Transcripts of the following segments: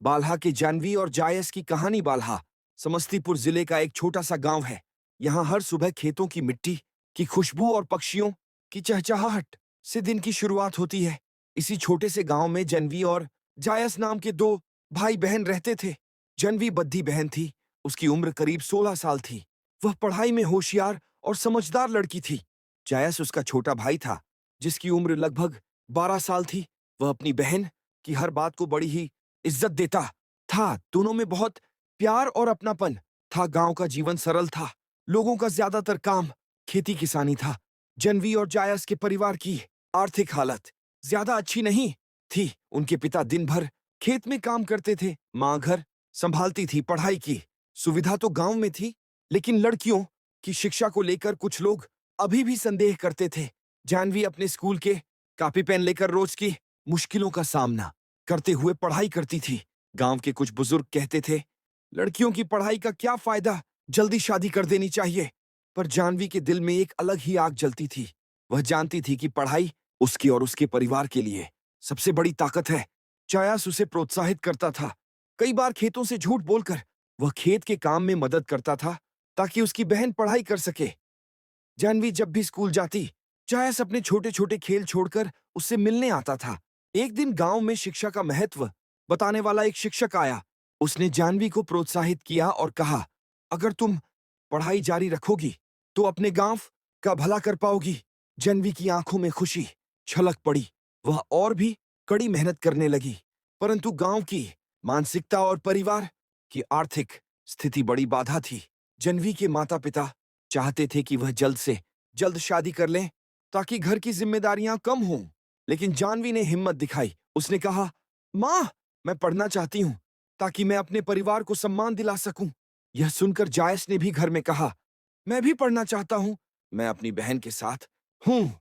बाल्हा के जानवी और जायस की कहानी। बाल्हा समस्तीपुर जिले का एक छोटा सा गांव है। यहाँ हर सुबह खेतों की मिट्टी की खुशबू और पक्षियों की चहचहाहट से दिन की शुरुआत होती है। इसी छोटे से गांव में जनवी और जायस नाम के दो भाई बहन रहते थे। जनवी बद्धी बहन थी। उसकी उम्र करीब 16 साल थी। वह पढ़ाई में होशियार और समझदार लड़की थी। जायस उसका छोटा भाई था, जिसकी उम्र लगभग 12 साल थी। वह अपनी बहन की हर बात को बड़ी ही इज्जत देता था। दोनों में बहुत प्यार और अपनापन था। गांव का जीवन सरल था। लोगों का ज्यादातर काम खेती किसानी था। जनवी और जायस के परिवार की आर्थिक हालत ज्यादा अच्छी नहीं थी। उनके पिता दिन भर खेत में काम करते थे। माँ घर संभालती थी। पढ़ाई की सुविधा तो गांव में थी, लेकिन लड़कियों की शिक्षा को लेकर कुछ लोग अभी भी संदेह करते थे। जानवी अपने स्कूल के कॉपी पेन लेकर रोज की मुश्किलों का सामना करते हुए पढ़ाई करती थी। गांव के कुछ बुजुर्ग कहते थे, लड़कियों की पढ़ाई का क्या फायदा, जल्दी शादी कर देनी चाहिए। पर जानवी के दिल में एक अलग ही आग जलती थी। वह जानती थी कि पढ़ाई उसके और उसके परिवार के लिए सबसे बड़ी ताकत है। जायस उसे प्रोत्साहित करता था। कई बार खेतों से झूठ बोलकर वह खेत के काम में मदद करता था, ताकि उसकी बहन पढ़ाई कर सके। जानवी जब भी स्कूल जाती, जायस अपने छोटे छोटे खेल छोड़कर उससे मिलने आता था। एक दिन गांव में शिक्षा का महत्व बताने वाला एक शिक्षक आया। उसने जानवी को प्रोत्साहित किया और कहा, अगर तुम पढ़ाई जारी रखोगी तो अपने गांव का भला कर पाओगी। जानवी की आंखों में खुशी छलक पड़ी। वह और भी कड़ी मेहनत करने लगी, परंतु गांव की मानसिकता और परिवार की आर्थिक स्थिति बड़ी बाधा थी। जानवी के माता पिता चाहते थे कि वह जल्द से जल्द शादी कर लें, ताकि घर की जिम्मेदारियां कम हों। लेकिन जानवी ने हिम्मत दिखाई। उसने कहा, माँ, मैं पढ़ना चाहती हूँ, ताकि मैं अपने परिवार को सम्मान दिला सकूं। यह सुनकर जायस ने भी घर में कहा, मैं भी पढ़ना चाहता हूँ, मैं अपनी बहन के साथ हूँ।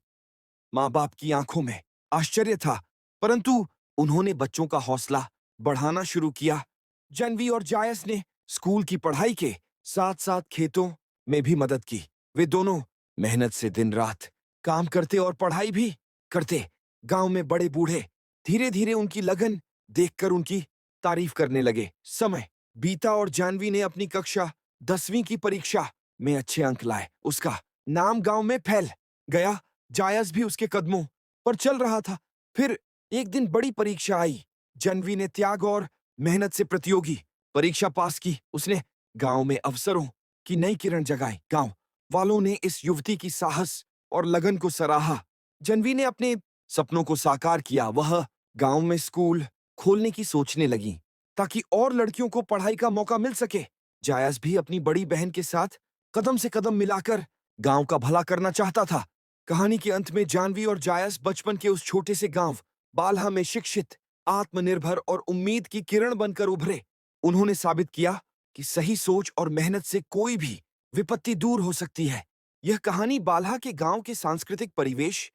माँ बाप की आंखों में आश्चर्य था, परंतु उन्होंने बच्चों का हौसला बढ़ाना शुरू किया। जानवी और जायस ने स्कूल की पढ़ाई के साथ साथ खेतों में भी मदद की। वे दोनों मेहनत से दिन रात काम करते और पढ़ाई भी करते। गांव में बड़े बूढ़े धीरे धीरे उनकी लगन देखकर उनकी तारीफ करने लगे। समय बीता और जानवी ने अपनी कक्षा 10वीं की परीक्षा में अच्छे अंक लाए। उसका नाम गांव में फैल गया। जायस भी उसके कदमों पर चल रहा था। फिर एक दिन बड़ी परीक्षा आई। जानवी ने त्याग और मेहनत से प्रतियोगी परीक्षा पास की। उसने गांव में अवसरों की नई किरण जगाई। गांव वालों ने इस युवती की साहस और लगन को सराहा। जानवी ने अपने सपनों को साकार किया। वह गांव में स्कूल खोलने की सोचने लगी, ताकि और लड़कियों को पढ़ाई का मौका मिल सके। जायस भी अपनी बड़ी बहन के साथ कदम से कदम मिलाकर गांव का भला करना चाहता था। कहानी के अंत में जानवी और जायस बचपन के उस छोटे से गांव बाल्हा में शिक्षित, आत्मनिर्भर और उम्मीद की किरण बनकर उभरे। उन्होंने साबित किया कि सही सोच और मेहनत से कोई भी विपत्ति दूर हो सकती है। यह कहानी बाल्हा के गांव के सांस्कृतिक परिवेश